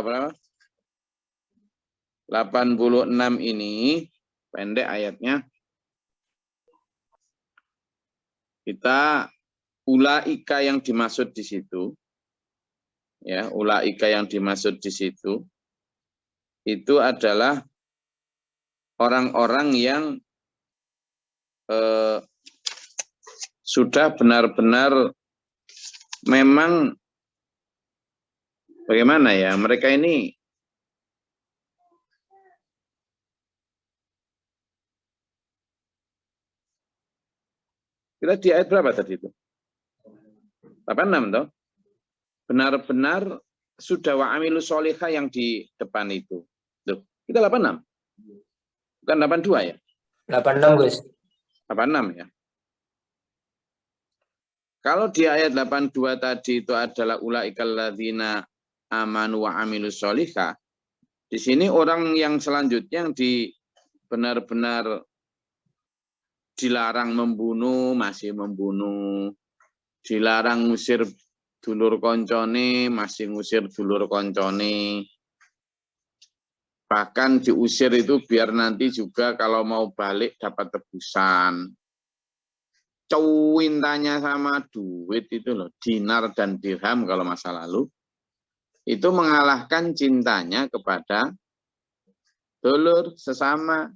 berapa? 86 ini pendek ayatnya. Kita ulaika yang dimaksud di situ, ya, ulaika yang dimaksud di situ itu adalah orang-orang yang sudah benar-benar memang bagaimana ya, mereka ini kita di ayat berapa tadi itu? 86 toh? Benar-benar sudah wa amilus sholihah yang di depan itu. Tuh, kita 86. Bukan 82 ya? 86, Gus. 86 ya. Kalau di ayat 82 tadi itu adalah ulaikal ladzina amanu wa amilus sholihah. Di sini orang yang selanjutnya yang benar-benar dilarang membunuh, masih membunuh. Dilarang ngusir dulur koncone, masih ngusir dulur koncone. Bahkan diusir itu biar nanti juga kalau mau balik dapat tebusan. Cintanya sama duit itu loh, dinar dan dirham kalau masa lalu. Itu mengalahkan cintanya kepada dulur sesama.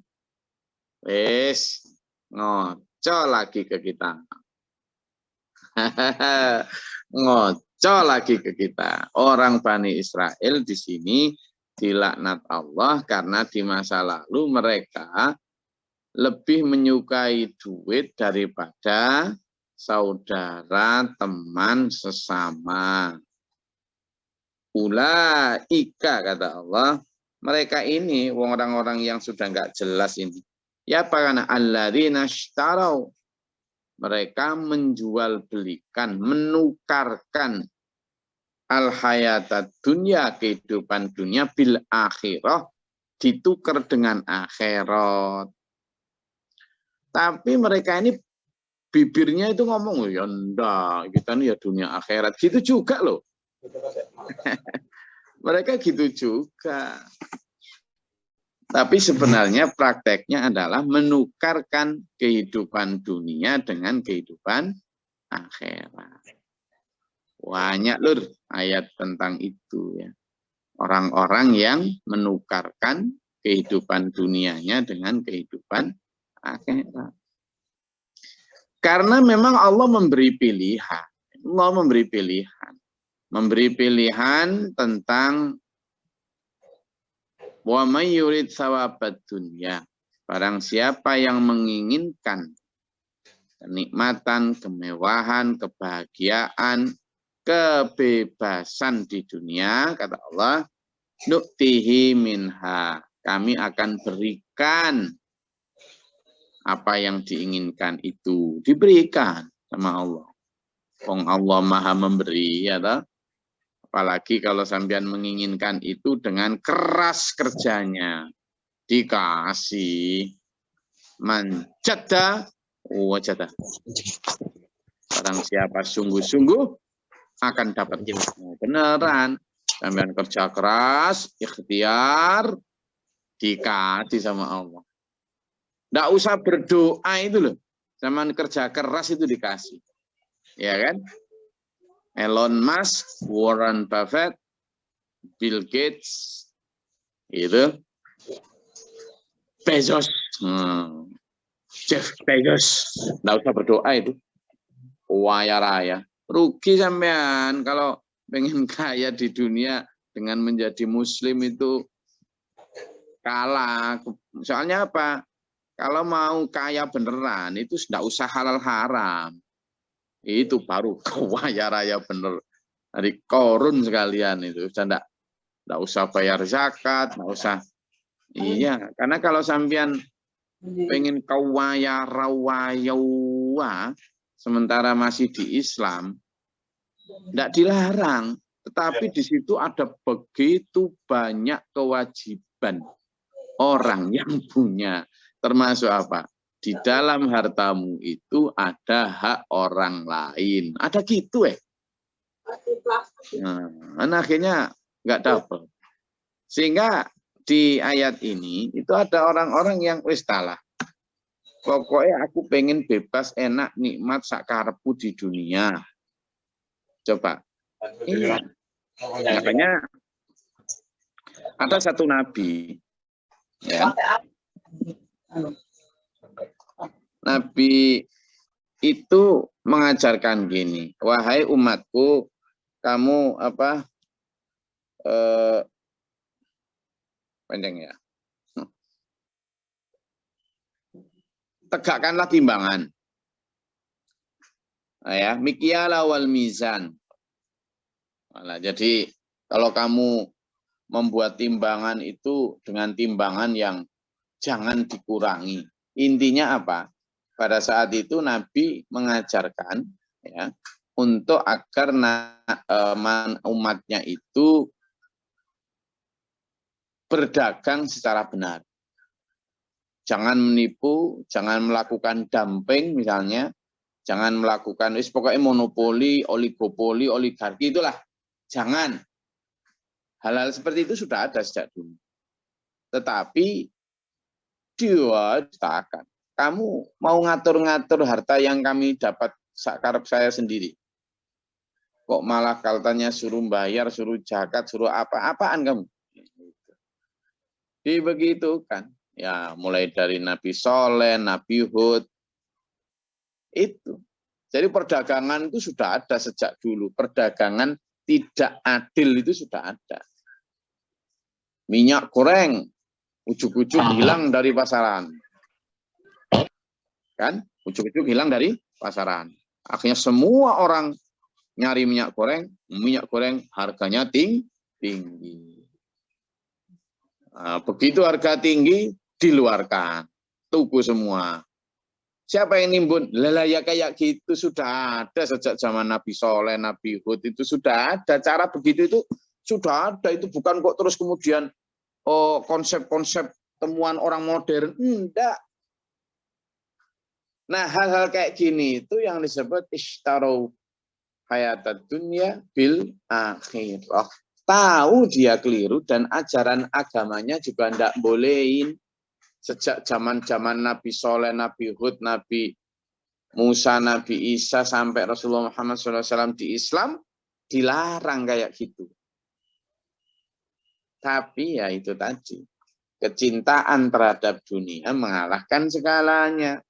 Wes, ngoco lagi ke kita. Ngoco lagi ke kita. Orang Bani Israel di sini dilaknat Allah karena di masa lalu mereka lebih menyukai duit daripada saudara, teman, sesama. Ulaika kata Allah, mereka ini orang-orang yang sudah nggak jelas ini. Ya karena alladzina ishtarau, mereka menjual belikan, menukarkan al-hayata dunia, kehidupan dunia, bil akhirah, ditukar dengan akhirat. Tapi mereka ini bibirnya itu ngomong, ya enggak, kita ini ya dunia akhirat. Gitu juga loh. Mereka gitu juga. Tapi sebenarnya prakteknya adalah menukarkan kehidupan dunia dengan kehidupan akhirat. Banyak lur ayat tentang itu ya. Orang-orang yang menukarkan kehidupan dunianya dengan kehidupan akhirat. Karena memang Allah memberi pilihan. Allah memberi pilihan. Memberi pilihan tentang wa may yurid thawabad dunya. Barang siapa yang menginginkan kenikmatan, kemewahan, kebahagiaan, kebebasan di dunia, kata Allah, nu'tihi minha. Kami akan berikan apa yang diinginkan itu. Diberikan sama Allah. Wong Allah Maha Memberi, ya toh? Apalagi kalau sampean menginginkan itu dengan keras kerjanya. Dikasih. Manjada wajada. Barang siapa sungguh-sungguh akan dapat ilmu. Beneran. Sampean kerja keras, ikhtiar, dikasih sama Allah. Nggak usah berdoa itu loh. Zaman kerja keras itu dikasih. Ya kan? Elon Musk, Warren Buffett, Bill Gates, itu, Bezos, Jeff Bezos, nggak usah berdoa itu, kaya raya, rugi sampean kalau pengen kaya di dunia dengan menjadi Muslim itu kalah. Soalnya apa? Kalau mau kaya beneran itu nggak usah halal haram. Itu baru kaya raya bener. Dari korun sekalian itu. Sudah enggak usah bayar zakat, enggak usah. Iya, karena kalau sampean pengen kaya raya sementara masih di Islam, enggak dilarang. Tetapi di situ ada begitu banyak kewajiban orang yang punya. Termasuk apa? Di dalam hartamu itu ada hak orang lain. Ada gitu Nah, akhirnya nggak dapat. Sehingga di ayat ini itu ada orang-orang yang wis talah. Pokoknya aku pengen bebas, enak, nikmat sakarepku di dunia. Coba. Iya. Makanya ada satu nabi, ya. Nabi itu mengajarkan gini, wahai umatku, kamu panjang ya. Tegakkanlah timbangan. Nah, ya, mikyala wal mizan. Nah, jadi kalau kamu membuat timbangan itu dengan timbangan yang jangan dikurangi. Intinya apa? Pada saat itu Nabi mengajarkan ya untuk agar umatnya itu berdagang secara benar. Jangan menipu, jangan melakukan dumping misalnya, jangan melakukan pokoknya monopoli, oligopoli, oligarki itulah. Jangan. Hal-hal seperti itu sudah ada sejak dulu. Tetapi dia katakan, kamu mau ngatur-ngatur harta yang kami dapat sakarep saya sendiri. Kok malah katanya suruh bayar, suruh zakat, suruh apa-apaan kamu? Jadi begitu kan. Ya, mulai dari Nabi Soleh, Nabi Hud, itu. Jadi perdagangan itu sudah ada sejak dulu. Perdagangan tidak adil itu sudah ada. Minyak goreng, ujuk-ujuk hilang dari pasaran. Kan? Ujuk-ujuk hilang dari pasaran. Akhirnya semua orang nyari minyak goreng harganya tinggi. Nah, begitu harga tinggi, diluarkan, tuku semua. Siapa yang nimbun? Lah ya kayak gitu sudah ada sejak zaman Nabi Soleh, Nabi Hud itu sudah ada. Cara begitu itu sudah ada. Itu bukan kok terus kemudian konsep-konsep temuan orang modern. Enggak. Nah hal-hal kayak gini itu yang disebut ishtarow hayatad dunya bil akhirah. Tahu dia keliru dan ajaran agamanya juga enggak bolehin. Sejak zaman-zaman Nabi Soleh, Nabi Hud, Nabi Musa, Nabi Isa, sampai Rasulullah Muhammad SAW di Islam, dilarang kayak gitu. Tapi ya itu tadi, kecintaan terhadap dunia mengalahkan segalanya.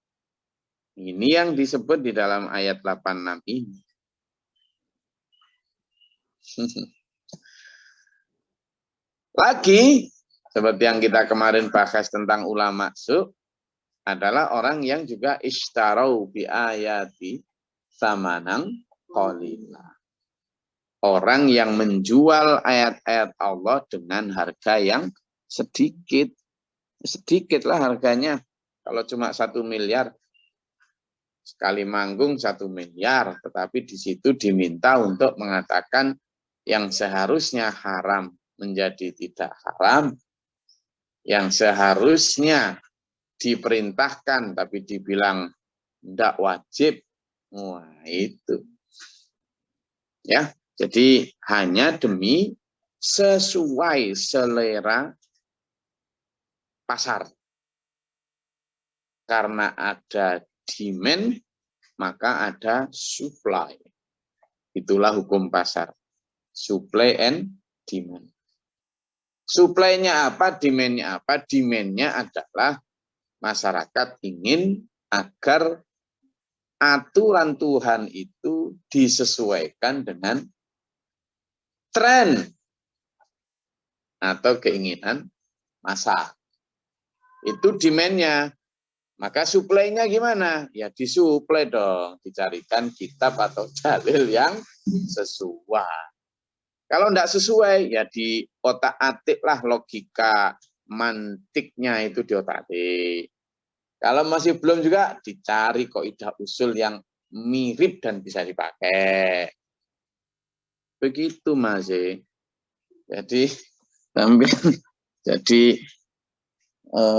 Ini yang disebut di dalam ayat 86 ini. Lagi, seperti yang kita kemarin bahas tentang ulama su, adalah orang yang juga ishtarau bi ayati samanang qalila. Orang yang menjual ayat-ayat Allah dengan harga yang sedikit. Sedikitlah harganya. Kalau cuma 1 miliar, sekali manggung 1 miliar. Tetapi di situ diminta untuk mengatakan yang seharusnya haram menjadi tidak haram. Yang seharusnya diperintahkan tapi dibilang tidak wajib. Wah, itu. Ya, jadi hanya demi sesuai selera pasar. Karena ada demand, maka ada supply. Itulah hukum pasar. Supply and demand. Supply-nya apa, demand-nya apa? Demand-nya adalah masyarakat ingin agar aturan Tuhan itu disesuaikan dengan tren atau keinginan massa. Itu demand-nya. Maka supply-nya gimana? Ya disuplai dong. Dicarikan kitab atau dalil yang sesuai. Kalau tidak sesuai, ya di otak-atik lah logika mantiknya itu di otak-atik. Kalau masih belum juga dicari kaidah usul yang mirip dan bisa dipakai. Begitu Mas. Jadi sambil jadi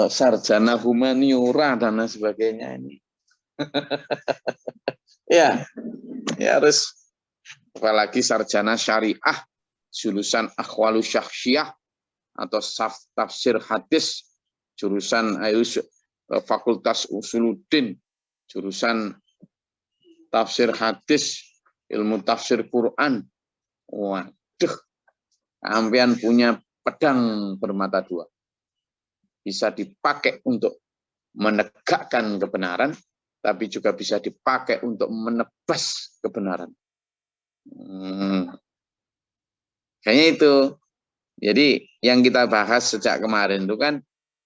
sarjana humaniora dan lain sebagainya ini. ya harus, apalagi sarjana syariah, jurusan akhwalu syakhsiyah, atau tafsir hadis jurusan Fakultas Usuluddin, jurusan tafsir hadis, ilmu tafsir Quran. Waduh, sampean punya pedang bermata dua. Bisa dipakai untuk menegakkan kebenaran, tapi juga bisa dipakai untuk menebas kebenaran. Kayaknya itu. Jadi yang kita bahas sejak kemarin itu kan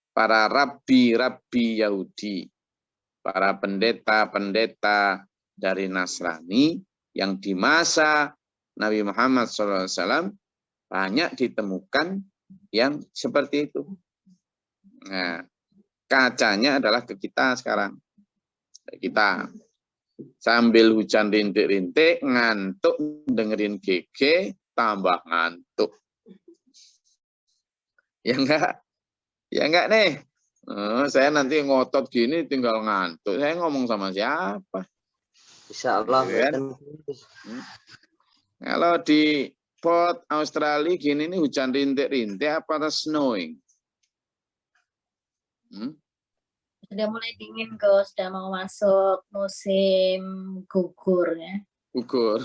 para rabi-rabi Yahudi, para pendeta-pendeta dari Nasrani yang di masa Nabi Muhammad SAW banyak ditemukan yang seperti itu. Nah, kacanya adalah ke kita sekarang. Kita sambil hujan rintik-rintik, ngantuk dengerin GG, tambah ngantuk. Ya enggak? Ya enggak nih? Saya nanti ngotot gini tinggal ngantuk. Saya ngomong sama siapa? Insya Allah. Kan? Kalau di Perth, Australia gini nih hujan rintik-rintik apa snowing? Sudah mulai dingin, Gus. Sudah mau masuk musim gugur ya. Gugur.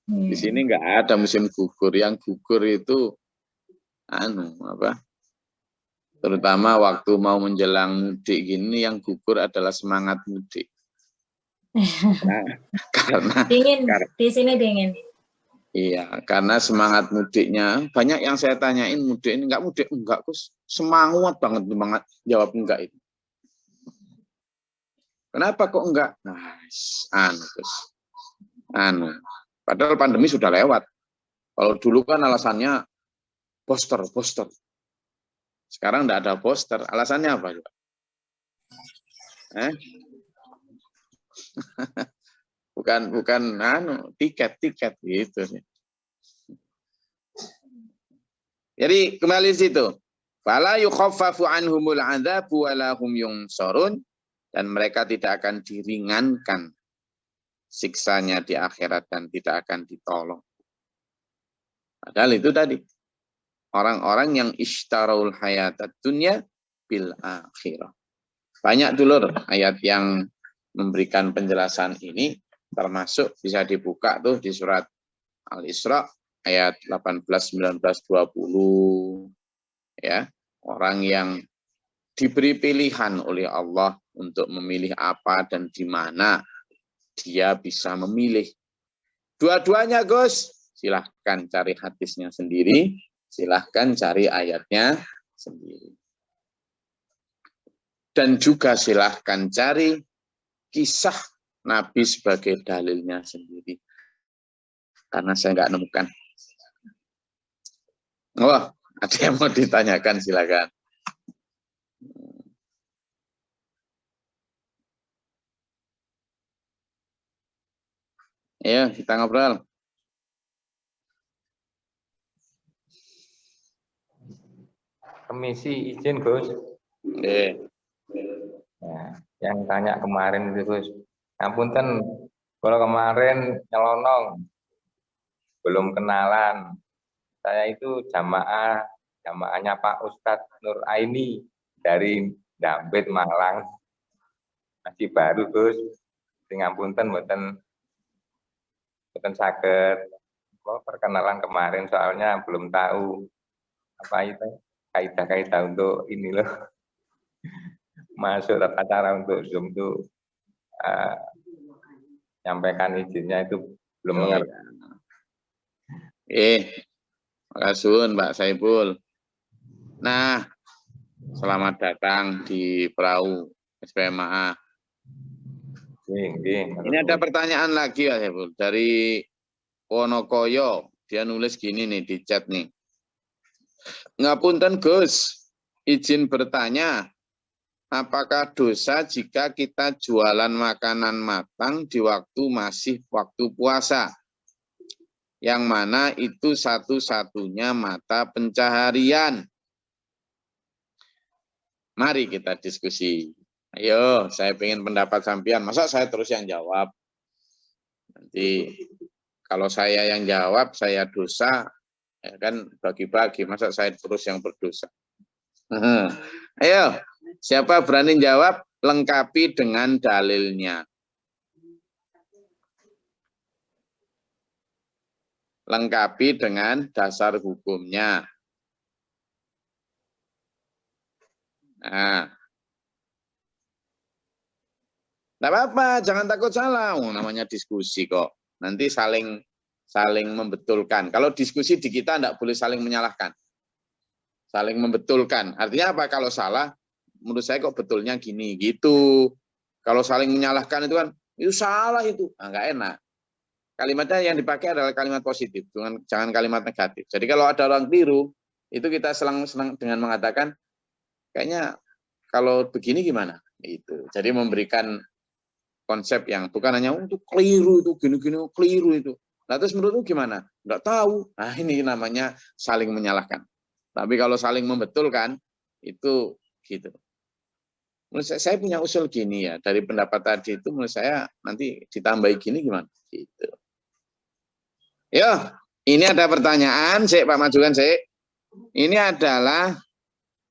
Di sini enggak ada musim gugur. Yang gugur itu terutama waktu mau menjelang mudik gini, yang gugur adalah semangat mudik. Karena dingin, di sini dingin. Iya, karena semangat mudiknya banyak yang saya tanyain, mudik ini enggak Gus, semangat banget jawab enggak itu. Kenapa kok enggak? Nah, Gus. Padahal pandemi sudah lewat. Kalau dulu kan alasannya poster. Sekarang enggak ada poster. Alasannya apa? bukan tiket gitu. Jadi kembali situ. Fala yukhaffafu anhumul 'adzabu wa lahum yunsarun, dan mereka tidak akan diringankan siksanya di akhirat dan tidak akan ditolong. Padahal itu tadi orang-orang yang ishtarul hayatad dunya bil akhirah. Banyak dulur ayat yang memberikan penjelasan ini, termasuk bisa dibuka tuh di surat Al-Isra ayat 18, 19, 20. Ya, orang yang diberi pilihan oleh Allah untuk memilih apa dan di mana dia bisa memilih. Dua-duanya, Gus. Silahkan cari hadisnya sendiri, silahkan cari ayatnya sendiri. Dan juga silahkan cari kisah Nabi sebagai dalilnya sendiri. Karena saya nggak nemukan. Wah, ada yang mau ditanyakan, silakan. Ya, kita ngobrol. Permisi, izin Gus. Nah, yang tanya kemarin itu Gus. Ngapunten, kalau kemarin nyelonong, belum kenalan. Saya itu jamaahnya Pak Ustadz Nur Aini dari Dampit, Malang. Masih baru Gus. Ngapunten, mboten saged perkenalan kemarin, soalnya belum tahu apa itu kaidah-kaidah untuk ini loh, masuk tata cara untuk Zoom itu, nyampaikan izinnya itu belum mengerti. Makasih Mbak Saiful. Nah, selamat datang di Perahu SPMA. Ini ada pertanyaan lagi ya Saiful dari Wonokoyo. Dia nulis gini nih di chat nih. Ngapunten Gus, izin bertanya, apakah dosa jika kita jualan makanan matang di waktu masih waktu puasa? Yang mana itu satu-satunya mata pencaharian. Mari kita diskusi. Ayo, saya pengen pendapat sampean. Masa saya terus yang jawab? Nanti kalau saya yang jawab, saya dosa, Ya kan bagi-bagi, masa saya terus yang berdosa. Ayo, siapa berani jawab? Lengkapi dengan dalilnya. Lengkapi dengan dasar hukumnya. Nah, tidak apa-apa, jangan takut salah. Namanya diskusi kok. Nanti saling membetulkan. Kalau diskusi di kita tidak boleh saling menyalahkan. Saling membetulkan. Artinya apa? Kalau salah, menurut saya kok betulnya gini, gitu. Kalau saling menyalahkan itu kan, itu salah itu. Nah, nggak enak. Kalimatnya yang dipakai adalah kalimat positif, jangan kalimat negatif. Jadi kalau ada orang keliru, itu kita senang dengan mengatakan, kayaknya kalau begini gimana? Itu. Jadi memberikan konsep yang bukan hanya untuk keliru itu, gini-gini, keliru itu. Nah, terus menurutmu gimana? Nggak tahu. Nah, ini namanya saling menyalahkan. Tapi kalau saling membetulkan, itu gitu. Menurut saya punya usul gini ya, dari pendapat tadi itu menurut saya nanti ditambahi gini gimana? Gitu. Ya, ini ada pertanyaan, Pak majukan, Ini adalah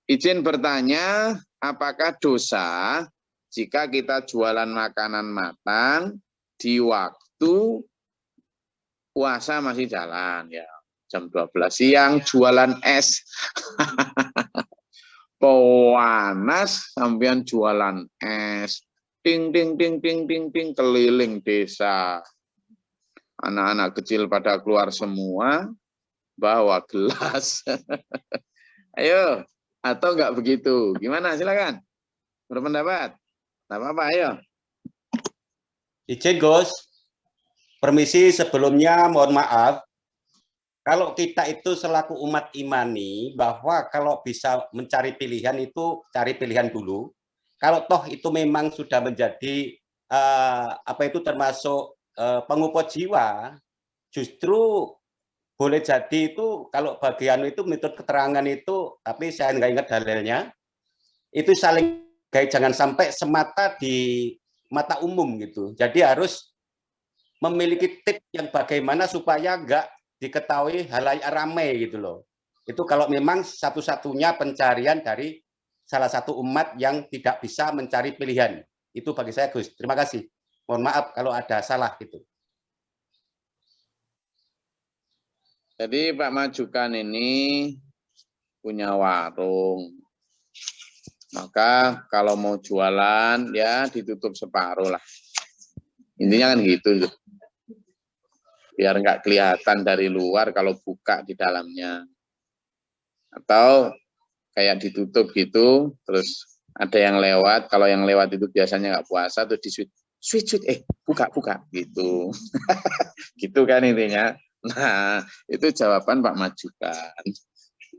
izin bertanya, apakah dosa jika kita jualan makanan matang di waktu puasa masih jalan ya. Jam 12 siang jualan es. Panas sampean jualan es. Ting ting ting ting ting ting keliling desa. Anak-anak kecil pada keluar semua, bawa gelas. Ayo, atau enggak begitu? Gimana? Silakan. Berpendapat. Enggak apa-apa, ayo. Izin, Gus. Permisi sebelumnya, mohon maaf. Kalau kita itu selaku umat imani, bahwa kalau bisa mencari pilihan itu cari pilihan dulu. Kalau toh itu memang sudah menjadi apa itu termasuk pengupot jiwa, justru boleh jadi itu kalau bagian itu metode keterangan itu, tapi saya nggak ingat dalilnya, itu saling jangan sampai semata di mata umum gitu. Jadi harus memiliki tips yang bagaimana supaya nggak diketahui halayak ramai gitu loh. Itu kalau memang satu-satunya pencarian dari salah satu umat yang tidak bisa mencari pilihan. Itu bagi saya, Gus. Terima kasih. Mohon maaf kalau ada salah gitu. Jadi Pak Majukan ini punya warung. Maka kalau mau jualan ya ditutup separuh lah. Intinya kan gitu. Biar nggak kelihatan dari luar kalau buka di dalamnya. Atau kayak ditutup gitu, terus ada yang lewat, kalau yang lewat itu biasanya nggak puasa, terus di switch, buka, gitu. Gitu kan intinya. Nah, itu jawaban Pak Majukan.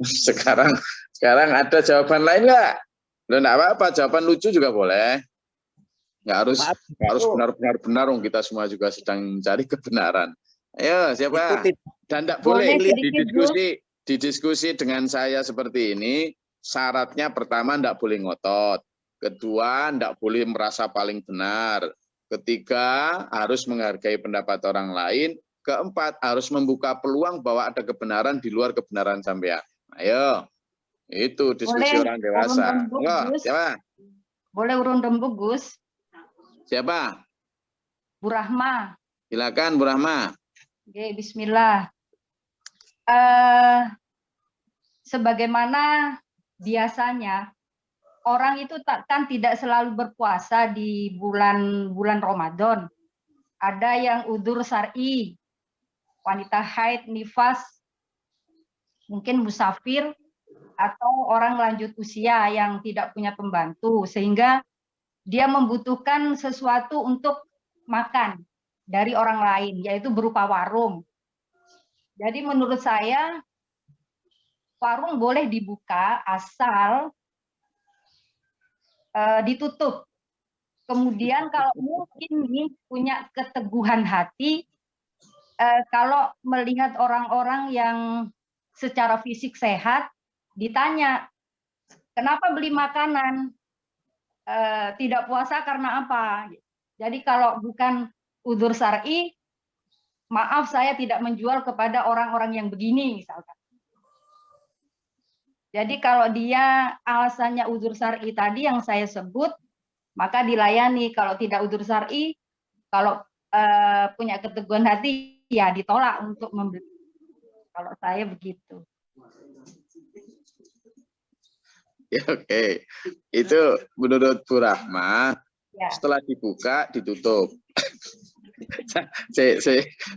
Sekarang ada jawaban lain nggak? Loh, nggak apa-apa, jawaban lucu juga boleh. Nggak harus benar-benar, kita semua juga sedang mencari kebenaran. Ayo, siapa? Dan tidak boleh didiskusi dengan saya seperti ini. Syaratnya pertama tidak boleh ngotot. Kedua, tidak boleh merasa paling benar. Ketiga, harus menghargai pendapat orang lain. Keempat, harus membuka peluang bahwa ada kebenaran di luar kebenaran sampean. Ayo, itu diskusi orang dewasa. Enggak, siapa? Boleh urun rembuk, Gus. Siapa? Bu Rahma. Silakan, Bu Rahma. Oke, bismillah. Sebagaimana biasanya orang itu kan tidak selalu berpuasa di bulan Ramadan. Ada yang udzur syar'i, wanita haid, nifas, mungkin musafir, atau orang lanjut usia yang tidak punya pembantu, sehingga dia membutuhkan sesuatu untuk makan dari orang lain, yaitu berupa warung. Jadi menurut saya, warung boleh dibuka asal ditutup. Kemudian kalau mungkin nih punya keteguhan hati, kalau melihat orang-orang yang secara fisik sehat, ditanya, kenapa beli makanan? Tidak puasa karena apa? Jadi kalau bukan udzur syar'i, maaf saya tidak menjual kepada orang-orang yang begini misalkan. Jadi kalau dia alasannya uzur syar'i tadi yang saya sebut, maka dilayani. Kalau tidak uzur syar'i, kalau punya keteguhan hati, ya ditolak untuk membeli. Kalau saya begitu. Ya, oke. Itu menurut Bu Rahma, Ya. setelah dibuka, ditutup.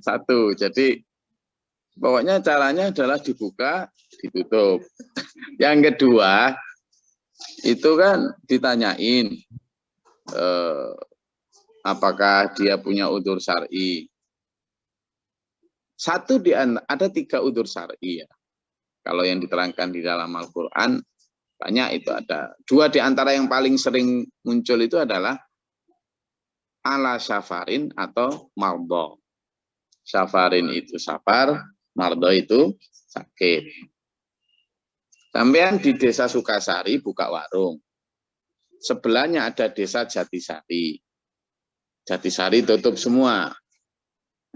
Satu. Jadi, pokoknya caranya adalah dibuka, ditutup. Yang kedua, itu kan ditanyain, apakah dia punya udzur syar'i. Ada 3 udzur syar'i ya. Kalau yang diterangkan di dalam Al-Quran, banyak itu ada. 2 di antara yang paling sering muncul itu adalah ala safarin atau mardo. Safarin itu safar, mardo itu sakit. Sampean di desa Sukasari buka warung. Sebelahnya ada desa Jatisari. Jatisari tutup semua.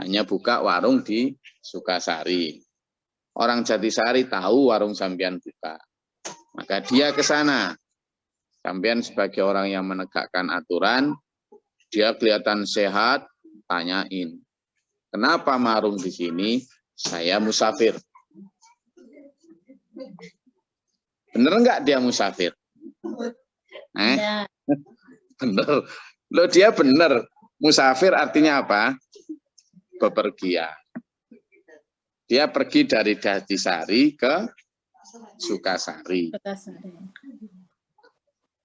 Hanya buka warung di Sukasari. Orang Jatisari tahu warung sampean buka. Maka dia ke sana. Sampean sebagai orang yang menegakkan aturan, dia kelihatan sehat, tanyain. Kenapa marung di sini? Saya musafir. Bener nggak dia musafir? Ya. Bener. Loh, dia bener. Musafir artinya apa? Bepergian. Dia pergi dari Jatisari ke Sukasari.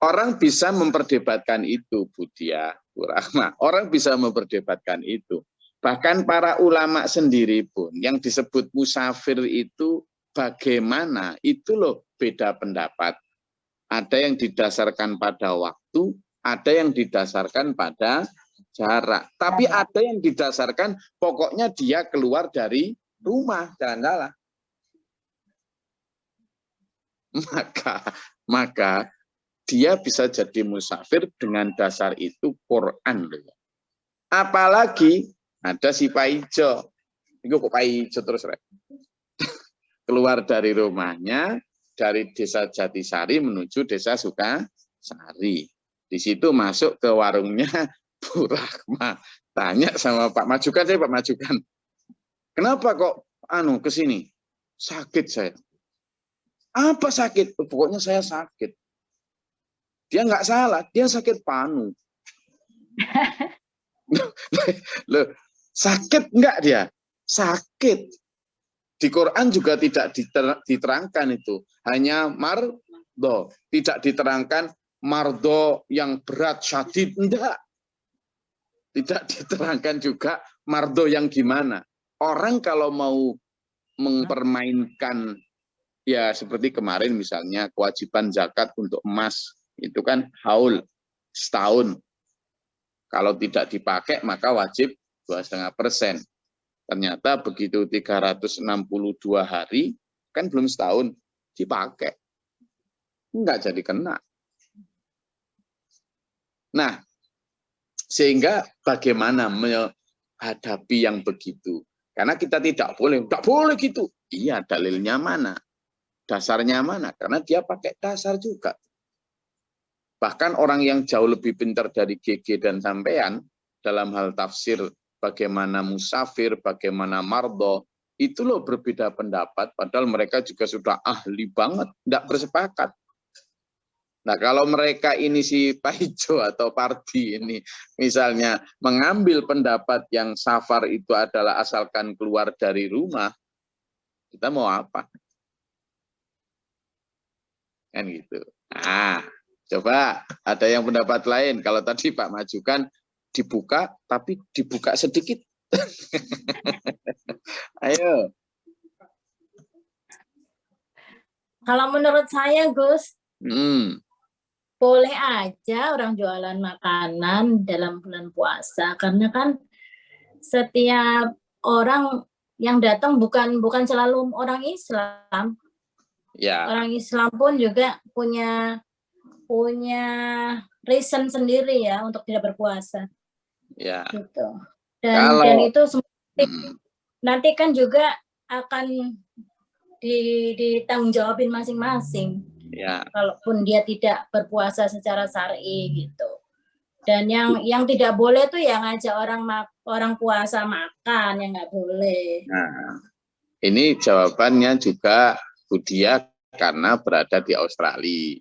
Orang bisa memperdebatkan itu, Budia, Bu Rahma. Orang bisa memperdebatkan itu. Bahkan para ulama sendiri pun yang disebut musafir itu bagaimana, itu loh beda pendapat. Ada yang didasarkan pada waktu, ada yang didasarkan pada jarak. Tapi ada yang didasarkan pokoknya dia keluar dari rumah, jalan-jalan. Maka dia bisa jadi musafir dengan dasar itu Quran. Apalagi ada si Pak Ijo. Itu kok Pak Ijo terus, Rek. Keluar dari rumahnya, dari desa Jatisari menuju desa Sukasari. Di situ masuk ke warungnya Bu Rahma. Tanya sama Pak Majukan, saya Pak Majukan. Kenapa kok ke sini? Sakit saya. Apa sakit? Pokoknya saya sakit. Dia nggak salah, dia sakit panu. Loh, sakit nggak dia? Sakit. Di Quran juga tidak diterangkan itu. Hanya mardo. Tidak diterangkan mardo yang berat, syadid. Enggak. Tidak diterangkan juga mardo yang gimana. Orang kalau mau mempermainkan, ya seperti kemarin misalnya kewajiban zakat untuk emas, itu kan haul setahun. Kalau tidak dipakai maka wajib 2,5%. Ternyata begitu 362 hari, kan belum setahun dipakai. Enggak jadi kena. Nah, sehingga bagaimana menghadapi yang begitu? Karena kita tidak boleh gitu. Iya, dalilnya mana? Dasarnya mana? Karena dia pakai dasar juga. Bahkan orang yang jauh lebih pintar dari GG dan sampean dalam hal tafsir bagaimana musafir, bagaimana mardo, itu loh berbeda pendapat, padahal mereka juga sudah ahli banget, tidak bersepakat. Nah, kalau mereka ini si Pak Ijo atau Pardi ini misalnya mengambil pendapat yang safar itu adalah asalkan keluar dari rumah, kita mau apa? Kan gitu. Nah, coba ada yang pendapat lain. Kalau tadi Pak Majukan dibuka, tapi dibuka sedikit. Ayo. Kalau menurut saya, Gus, boleh aja orang jualan makanan dalam bulan puasa, karena kan setiap orang yang datang bukan selalu orang Islam. Ya. Orang Islam pun juga punya reason sendiri ya untuk tidak berpuasa. Ya. Gitu. Dan itu nanti kan juga ditanggung jawabin masing-masing. Ya. Kalaupun dia tidak berpuasa secara syar'i gitu. Dan yang tidak boleh tuh yang ngajak orang puasa makan, yang nggak boleh. Nah, ini jawabannya juga Budia karena berada di Australia,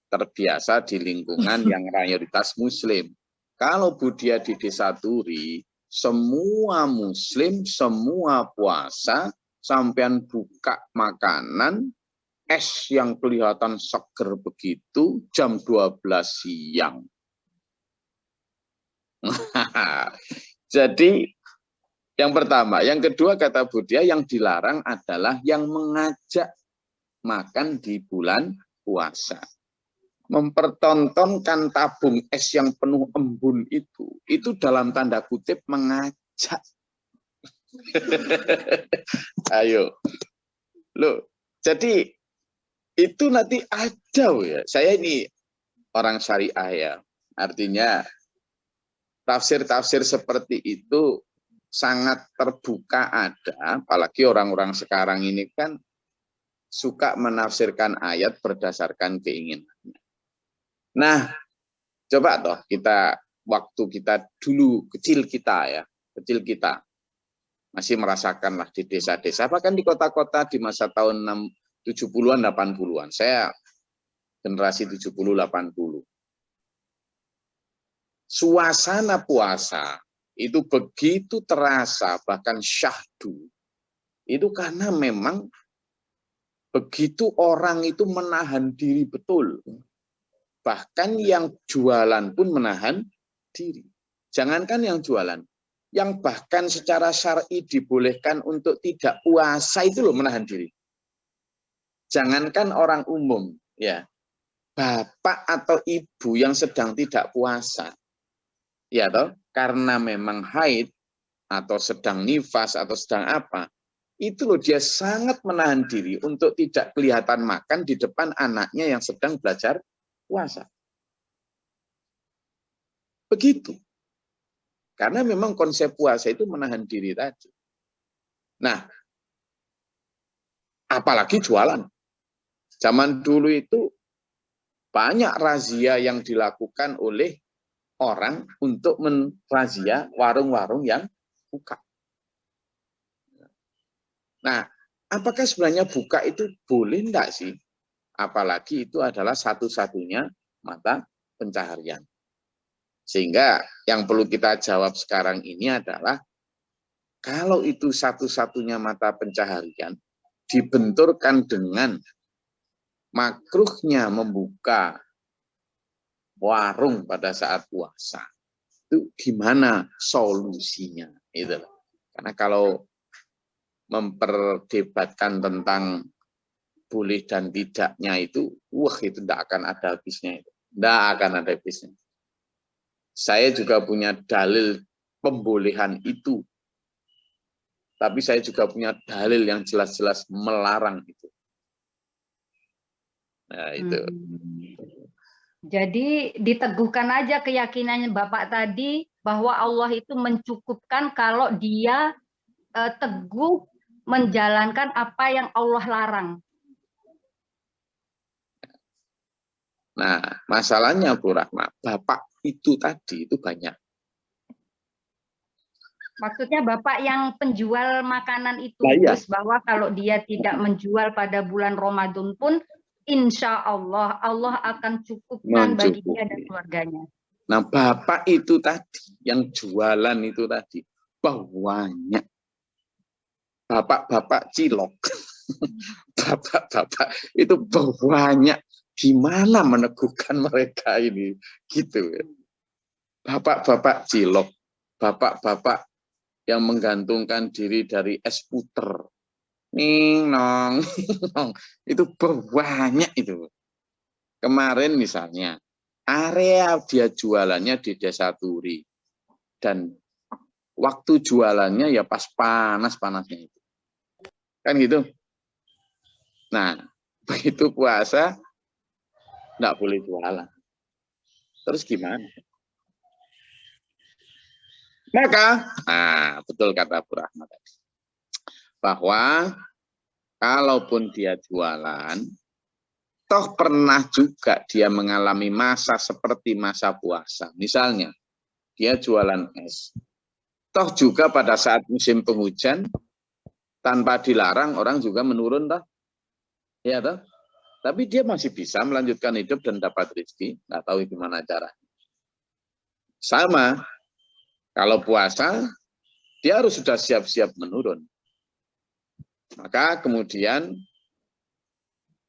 terbiasa di lingkungan yang mayoritas Muslim. Kalau Budia di Desa Turi, semua Muslim, semua puasa, sampean buka makanan, es yang kelihatan seger begitu, jam 12 siang. Jadi, yang pertama. Yang kedua, kata Budia, yang dilarang adalah yang mengajak makan di bulan puasa. Mempertontonkan tabung es yang penuh embun itu dalam tanda kutip mengajak. Ayo. Loh, jadi itu nanti ada ya. Saya ini orang syariah ya. Artinya tafsir-tafsir seperti itu sangat terbuka ada, apalagi orang-orang sekarang ini kan suka menafsirkan ayat berdasarkan keinginannya. Nah, coba toh kita waktu kita dulu kecil kita masih merasakanlah di desa-desa, bahkan di kota-kota di masa tahun 70-an, 80-an. Saya generasi 70-80. Suasana puasa itu begitu terasa, bahkan syahdu. Itu karena memang begitu orang itu menahan diri betul. Bahkan yang jualan pun menahan diri. Jangankan yang jualan, yang bahkan secara syar'i dibolehkan untuk tidak puasa itu loh menahan diri. Jangankan orang umum, ya, bapak atau ibu yang sedang tidak puasa, ya toh, karena memang haid atau sedang nifas atau sedang apa, itu loh dia sangat menahan diri untuk tidak kelihatan makan di depan anaknya yang sedang belajar puasa. Begitu. Karena memang konsep puasa itu menahan diri tadi. Nah, apalagi jualan. Zaman dulu itu banyak razia yang dilakukan oleh orang untuk merazia warung-warung yang buka. Nah, apakah sebenarnya buka itu boleh enggak sih? Apalagi itu adalah satu-satunya mata pencaharian. Sehingga yang perlu kita jawab sekarang ini adalah, kalau itu satu-satunya mata pencaharian, dibenturkan dengan makruhnya membuka warung pada saat puasa, itu gimana solusinya? Itu. Karena kalau memperdebatkan tentang boleh dan tidaknya itu, itu tidak akan ada habisnya. Tidak akan ada habisnya. Saya juga punya dalil pembolehan itu. Tapi saya juga punya dalil yang jelas-jelas melarang itu. Nah, itu. Jadi diteguhkan aja keyakinannya Bapak tadi bahwa Allah itu mencukupkan kalau dia teguh menjalankan apa yang Allah larang. Nah, masalahnya Bu Rahma, Bapak itu tadi itu banyak. Maksudnya Bapak yang penjual makanan itu, Nah, iya. Gus, bahwa kalau dia tidak menjual pada bulan Ramadan pun, insya Allah, Allah akan cukupkan bagi dia dan keluarganya. Nah, Bapak itu tadi, yang jualan itu tadi, banyak. Bapak-bapak cilok. Bapak-bapak itu banyak. Gimana meneguhkan mereka ini? Gitu. Bapak-bapak cilok. Bapak-bapak yang menggantungkan diri dari es puter. Ning nong, itu banyak itu. Kemarin misalnya, area dia jualannya di Desa Turi. Dan waktu jualannya ya pas panas-panasnya itu. Kan gitu. Nah, begitu puasa, nggak boleh jualan. Terus gimana? Maka, betul kata Bu Rahma tadi, bahwa kalaupun dia jualan, toh pernah juga dia mengalami masa seperti masa puasa. Misalnya, dia jualan es. Toh juga pada saat musim penghujan, tanpa dilarang orang juga menurun, toh. Ya, toh? Tapi dia masih bisa melanjutkan hidup dan dapat rezeki. Nggak tahu gimana cara. Sama, kalau puasa, dia harus sudah siap-siap menurun. Maka kemudian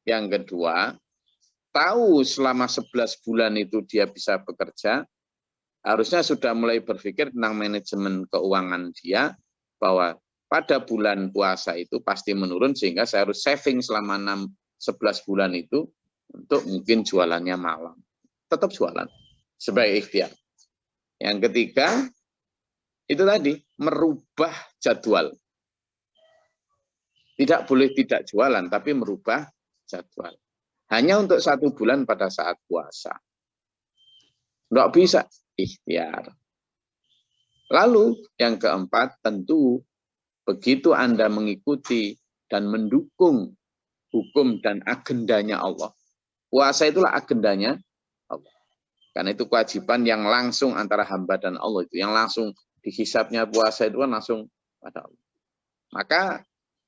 yang kedua, tahu selama 11 bulan itu dia bisa bekerja, harusnya sudah mulai berpikir tentang manajemen keuangan dia, bahwa pada bulan puasa itu pasti menurun, sehingga saya harus saving selama 11 bulan itu untuk mungkin jualannya malam. Tetap jualan sebagai ikhtiar. Yang ketiga, itu tadi, merubah jadwal. Tidak boleh tidak jualan, tapi merubah jadwal. Hanya untuk 1 bulan pada saat puasa. Nggak bisa, ikhtiar. Lalu yang keempat, tentu begitu Anda mengikuti dan mendukung hukum dan agendanya Allah. Puasa itulah agendanya Allah. Karena itu kewajiban yang langsung antara hamba dan Allah itu. Yang langsung dihisapnya puasa itu kan langsung pada Allah. Maka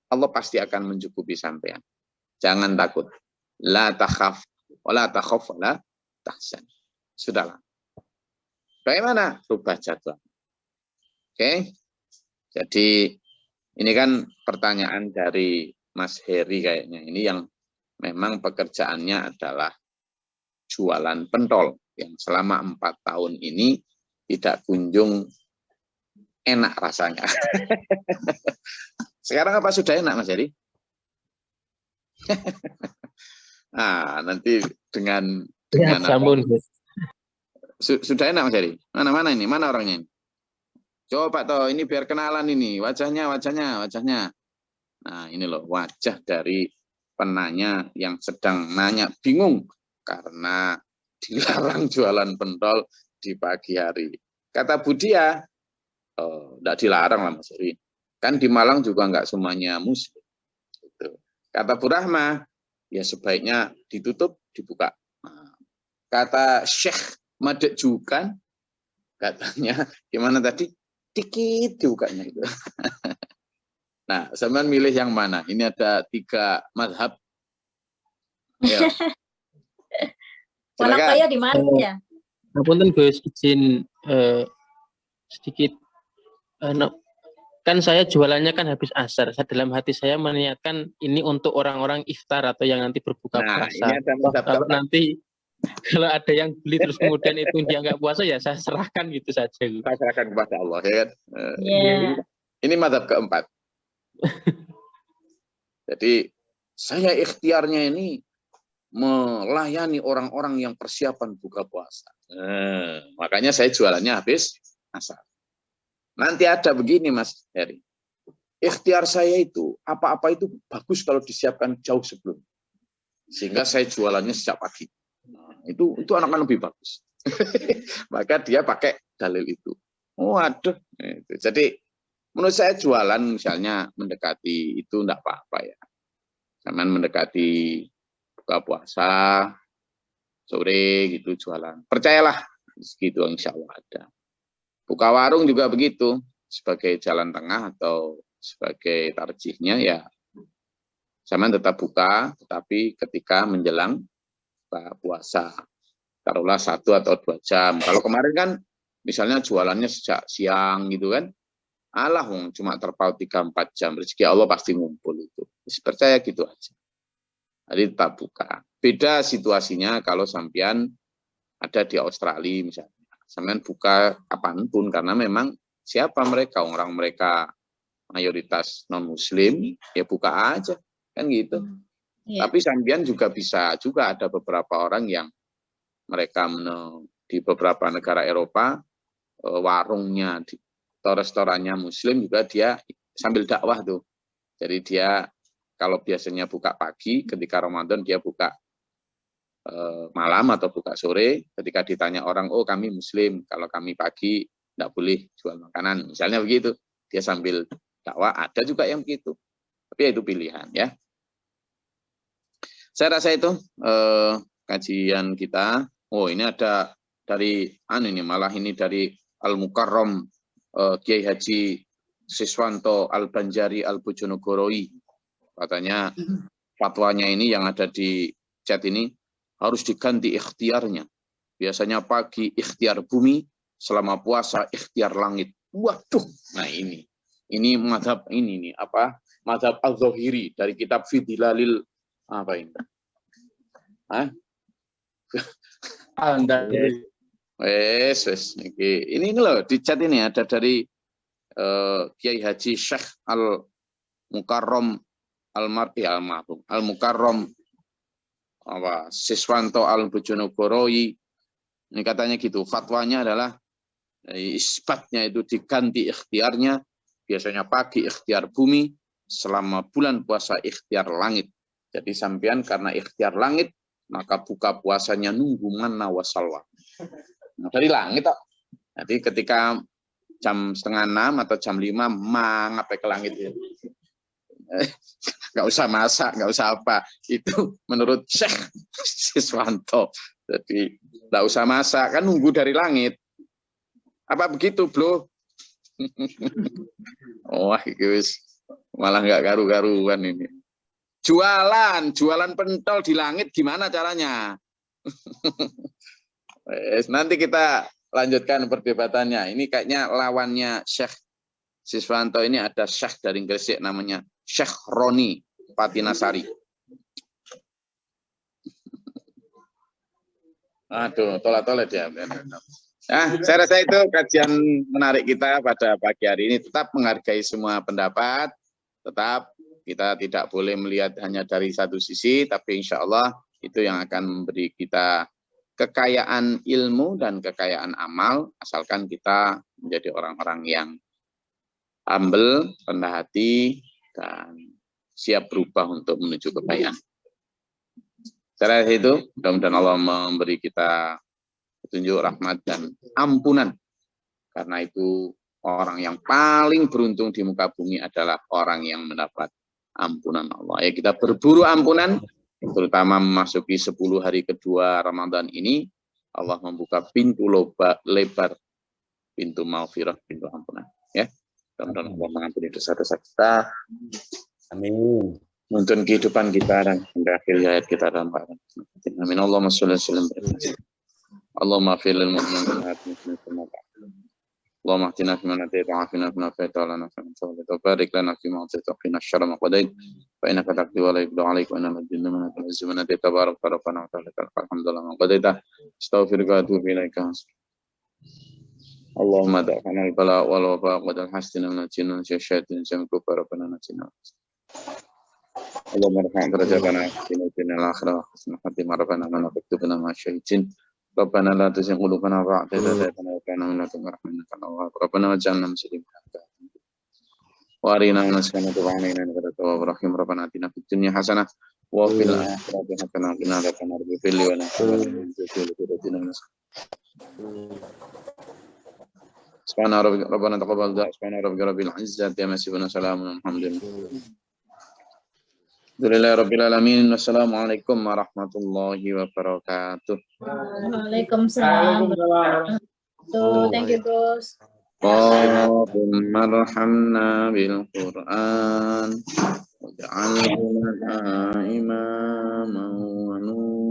Allah pasti akan mencukupi sampean. Jangan takut. La takhaf, wala takhaf, wala tahzan. Sudahlah. Bagaimana? Rubah jadwal. Oke. Jadi ini kan pertanyaan dari Mas Heri kayaknya. Ini yang memang pekerjaannya adalah jualan pentol. Yang selama 4 tahun ini tidak kunjung enak rasanya. Sekarang apa sudah enak, Mas Heri? Nah, nanti dengan sambung. Sudah enak, Mas Heri? Mana ini? Mana orangnya ini? Coba toh, ini biar kenalan ini. Wajahnya. Nah, ini loh wajah dari penanya yang sedang nanya, bingung karena dilarang jualan pentol di pagi hari. Kata Budia, enggak dilarang lah Mas Heri. Kan di Malang juga enggak semuanya muslim. Gitu. Kata Bu Rahma, ya sebaiknya ditutup, dibuka. Nah, kata Syekh Madek Jukan, katanya gimana tadi? Dikit dibukanya itu. Nah, sampean milih yang mana? Ini ada 3 mazhab. Ya. Mana kaya di mana ya? Punten Gus, izin sedikit. Kan saya jualannya kan habis asar. Dalam hati saya meniatkan ini untuk orang-orang iftar atau yang nanti berbuka puasa. Ini ada kalau nanti kalau ada yang beli terus kemudian itu dia nggak puasa, ya saya serahkan gitu saja. Saya serahkan kepada Allah. Ya kan? Yeah. Ini mazhab keempat. Jadi saya ikhtiarnya ini melayani orang-orang yang persiapan buka puasa. Makanya saya jualannya habis asar. Nanti ada begini Mas Heri. Ikhtiar saya itu, apa-apa itu bagus kalau disiapkan jauh sebelum. Sehingga saya jualannya sejak pagi. Itu anak-anak lebih bagus. Maka dia pakai dalil itu. Waduh. Jadi menurut saya jualan misalnya mendekati itu enggak apa-apa ya. Zaman mendekati buka puasa, sore gitu jualan. Percayalah, segitu insya Allah ada. Buka warung juga begitu, sebagai jalan tengah atau sebagai tarjihnya ya. Zaman tetap buka, tetapi ketika menjelang buka puasa, taruhlah 1 atau 2 jam. Kalau kemarin kan misalnya jualannya sejak siang gitu kan, alah cuma terpaut 3-4 jam, rezeki Allah pasti ngumpul itu. Percaya gitu aja. Jadi tetap buka. Beda situasinya kalau sampean ada di Australia misalnya. Sampean buka kapanpun karena memang siapa mereka, orang mereka mayoritas non-muslim, ya buka aja kan gitu. Tapi sampean juga bisa juga ada beberapa orang yang mereka di beberapa negara Eropa warungnya atau restorannya muslim juga dia sambil dakwah tuh. Jadi dia kalau biasanya buka pagi, ketika Ramadan dia buka malam atau buka sore. Ketika ditanya orang, oh kami muslim, kalau kami pagi tidak boleh jual makanan. Misalnya begitu. Dia sambil dakwah, ada juga yang begitu. Tapi itu pilihan ya. Saya rasa itu kajian kita. Oh, ini ada dari ini malah ini dari Al-Mukarram Kiai Haji Siswanto Al-Banjari Al-Bojonegoroi. Katanya fatwanya ini yang ada di chat ini harus diganti ikhtiarnya. Biasanya pagi ikhtiar bumi, selama puasa ikhtiar langit. Waduh, nah ini madhab ini nih apa? Madhab al-Zahiri dari kitab Fidilalil apa ini? Wes. Ini loh di chat ini ada dari Kiai Haji Syekh Al-Mukarram Al-Mukarram Siswanto Al-Bojonegoroi. Ini katanya gitu, fatwanya adalah isbatnya itu diganti ikhtiarnya, biasanya pagi ikhtiar bumi, selama bulan puasa ikhtiar langit. Jadi sampean karena ikhtiar langit, maka buka puasanya nunggu manna wasalwa. Nah, dari langit kok. Jadi ketika jam 5:30 atau jam 5 mangap ke langit ya. Nggak usah masak, nggak usah apa. Itu menurut Syekh Siswanto. Jadi nggak usah masak, kan nunggu dari langit. Apa begitu, Bro? Wah, guys, malah nggak karu-karuan ini. Jualan pentol di langit gimana caranya? Nanti kita lanjutkan perdebatannya. Ini kayaknya lawannya Syekh Siswanto ini ada Syekh dari Gresik namanya Syekh Roni Patinasari. Aduh, tolak-tolak dia. Nah, saya rasa itu kajian menarik kita pada pagi hari ini. Tetap menghargai semua pendapat, tetap kita tidak boleh melihat hanya dari satu sisi, tapi insya Allah itu yang akan memberi kita kekayaan ilmu dan kekayaan amal, asalkan kita menjadi orang-orang yang humble, rendah hati, dan siap berubah untuk menuju kebaikan. Secara itu, mudah-mudahan Allah memberi kita petunjuk, rahmat, dan ampunan. Karena itu orang yang paling beruntung di muka bumi adalah orang yang mendapat ampunan Allah. Ya, kita berburu ampunan, terutama memasuki 10 hari kedua Ramadan ini, Allah membuka pintu lebar, pintu maghfirah, pintu ampunan. Ya, mudah-mudahan Allah mengampuni dosa-dosa kita. Amin. Menuntun kehidupan kita dan akhir hayat kita dalam keadaan. Amin. Allahumma sholli wa sallim. Allahumma fil lil mu'minin wal mu'minat. Allahumma ahdina fi man hadayta wa afina fi man afayta wa lana fi man tawallayta wa barik lana fi ma atayta wa qina syarra ma qadait fa innaka taqdi wa la yuqda 'alaika wa innaka tajiddu man ta'izzu man hadayta tabarak rabbana wa ta'ala alhamdulillah ma qadaita astaghfiruka wa atubu ilaika. Allahumma da'fana al-bala wal waba wa dal hasdina min al-jinni wa syaitan jamku rabbana natina. Allahumma rafa' darajatana fi dunya al-akhirah wa husna khatimah rabbana wa taktubna ma syahidin. Rabbana la tuzigh qulubana ba'da idh hadaytana wa hab lana min ladunka rahmatan innaka antal wahhab. Rabbana waj'alna muslimin laka wa arina manasika wa atina innaka tawwabur rahim. Rabbana atina fid dunya hasanah wa fil akhirati hasanah wa qina adzabannar. Fil wa Subhana rabbana taqabbal du'a. Subhana rabbika rabbil izzati amma yasifun. Salamun alhamdulillah. Alhamdulillah Alamin. Wassalamualaikum warahmatullahi wabarakatuh. Waalaikumsalam. Thank you, Gus. Allahumma arhamna bil Qur'an waj'alhu lana imaman wa nuran.